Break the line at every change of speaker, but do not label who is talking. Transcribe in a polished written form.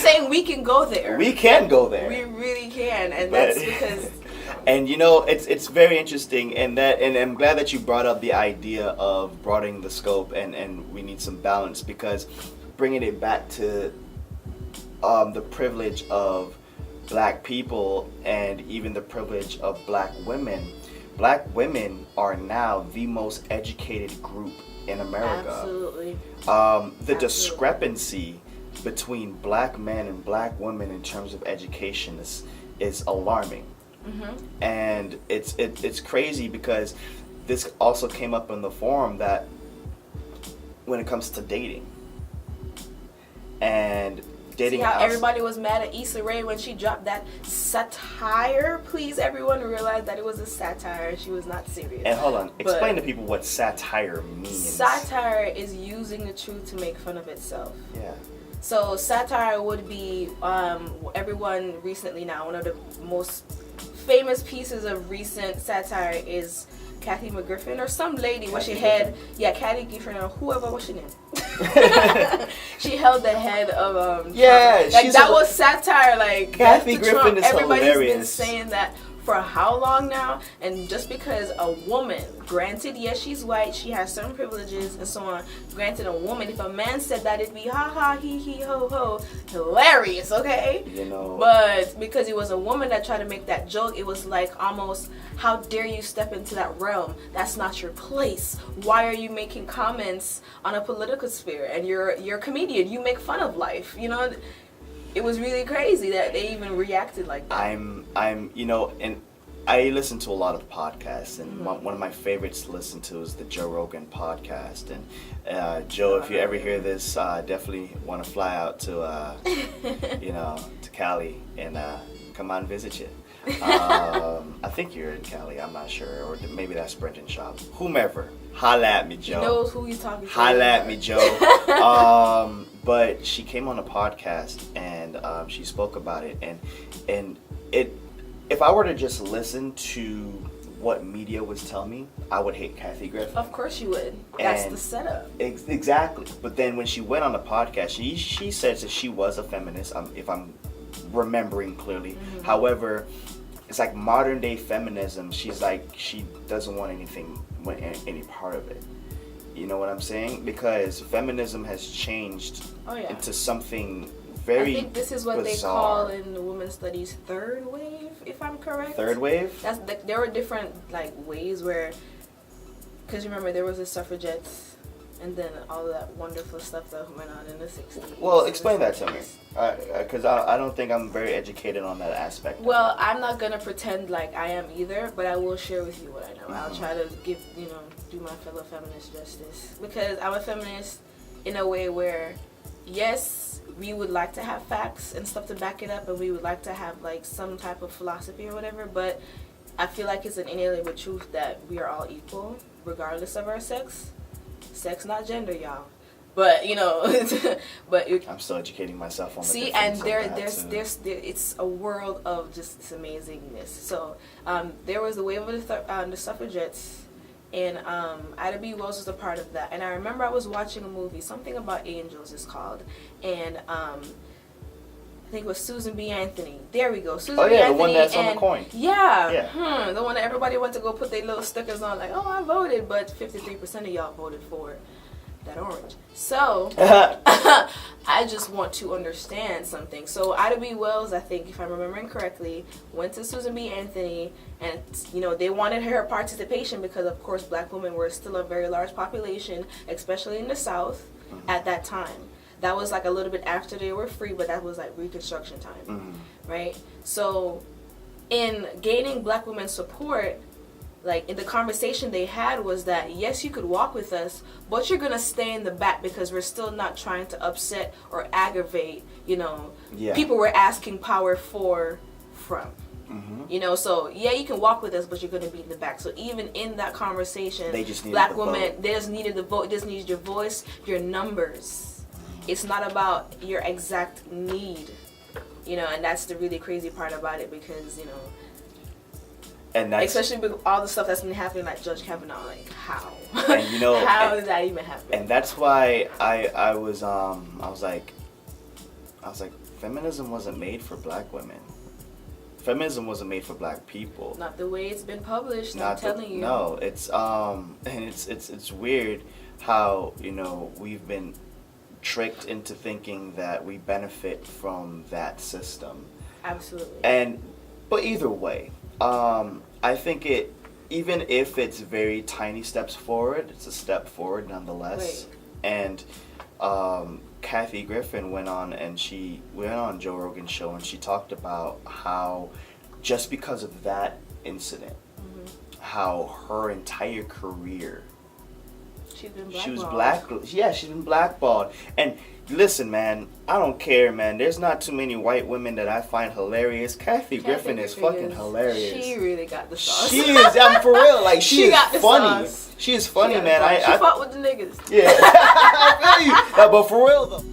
saying we can go there.
We can go there.
We really can, and that's because.
And you know, it's very interesting, and I'm glad that you brought up the idea of broadening the scope, and we need some balance, because bringing it back to the privilege of black people and even the privilege of black women. Black women are now the most educated group in America.
Absolutely.
The discrepancy between black men and black women in terms of education is alarming. Mm-hmm. And it's crazy, because this also came up in the forum that when it comes to dating and dating,
see how everybody was mad at Issa Rae when she dropped that satire. Please, everyone realize that it was a satire. She was not serious.
And hold on, explain to people what satire means.
Satire is using the truth to make fun of itself.
Yeah.
So satire would be everyone recently now, one of the most famous pieces of recent satire is KATHY GRIFFIN or some lady where she had KATHY GRIFFIN or whoever, what's her name? She held the head of like that was satire. Like
KATHY GRIFFIN is
everybody's
hilarious.
been saying that for how long now? And just because a woman, granted, yes, she's white, she has certain privileges and so on. Granted, a woman, if a man said that, it'd be ha ha, he he, ho ho, hilarious, okay?
You know.
But because it was a woman that tried to make that joke, it was like almost, how dare you step into that realm? That's not your place. Why are you making comments on a political sphere? And you're a comedian. You make fun of life. You know. It was really crazy that they even reacted like that.
I'm you know, and I listen to a lot of podcasts, and one of my favorites to listen to is the Joe Rogan podcast. And Joe, if you ever hear this, definitely want to fly out to you know, to Cali and come on and visit you. I think you're in Cali, I'm not sure, or maybe that's Brendan Shop. Whomever, holla at me, Joe.
He knows who you're talking to.
Holla at me, Joe. But she came on a podcast and she spoke about it, and if I were to just listen to what media was telling me, I would hate KATHY GRIFFIN.
Of course you would. That's the setup.
Exactly. But then when she went on the podcast, she says that she was a feminist, if I'm remembering clearly. Mm-hmm. However, it's like modern day feminism. She's like, she doesn't want any part of it. You know what I'm saying? Because feminism has changed into something very
I think this is what
bizarre.
They call in the women's studies third wave, if I'm correct.
Third wave?
There were different like ways where, because you remember there was the suffragettes, and then all that wonderful stuff that went on in the 60s.
Well, explain that to me, because I don't think I'm very educated on that aspect.
Well, I'm not gonna pretend like I am either, but I will share with you what I know.
Mm-hmm.
I'll try to give do my fellow feminist justice, because I'm a feminist in a way where, yes, we would like to have facts and stuff to back it up, and we would like to have like some type of philosophy or whatever, but I feel like it's an inalienable truth that we are all equal regardless of our sex. Sex, not gender, y'all. But but
I'm still educating myself on the
see, and there's it's a world of just this amazingness. So there was the wave of the suffragettes, and Ida B. Wells was a part of that. And I remember I was watching a movie, something about angels is called, and I think it was Susan B. Anthony. There we go. Susan B. Anthony,
the one that's on the coin.
Yeah. The one that everybody went to go put their little stickers on, like, oh, I voted, but 53% of y'all voted for that orange. So I just want to understand something. So Ida B. Wells, I think, if I'm remembering correctly, went to Susan B. Anthony, and they wanted her participation because, of course, black women were still a very large population, especially in the South at that time. That was like a little bit after they were free, but that was like Reconstruction time, right? So in gaining black women's support, like in the conversation they had was that, yes, you could walk with us, but you're gonna stay in the back because we're still not trying to upset or aggravate, people we're asking power from. So yeah, you can walk with us, but you're gonna be in the back. So even in that conversation, black women, they just needed the vote, they just needed your voice, your numbers. It's not about your exact need, and that's the really crazy part about it, because
and that's,
especially with all the stuff that's been happening, like Judge Kavanaugh, like how,
and
how did that even happen?
And that's why I was like, feminism wasn't made for black women. Feminism wasn't made for black people.
Not the way it's been published. I'm telling you.
No, it's and it's weird how, you know, we've been tricked into thinking that we benefit from that system.
Absolutely.
But either way, I think even if it's very tiny steps forward, it's a step forward nonetheless.
Right.
And Kathy Griffin went on Joe Rogan's show, and she talked about how just because of that incident, how her entire career, she's been blackballed. And listen, man, I don't care, man. There's not too many white women that I find hilarious. Kathy Griffin is fucking hilarious.
She really got the sauce.
She is. I'm for real. Like she is funny.
Sauce.
She is funny, man.
She fought with the niggas.
Yeah, I feel you. But for real though.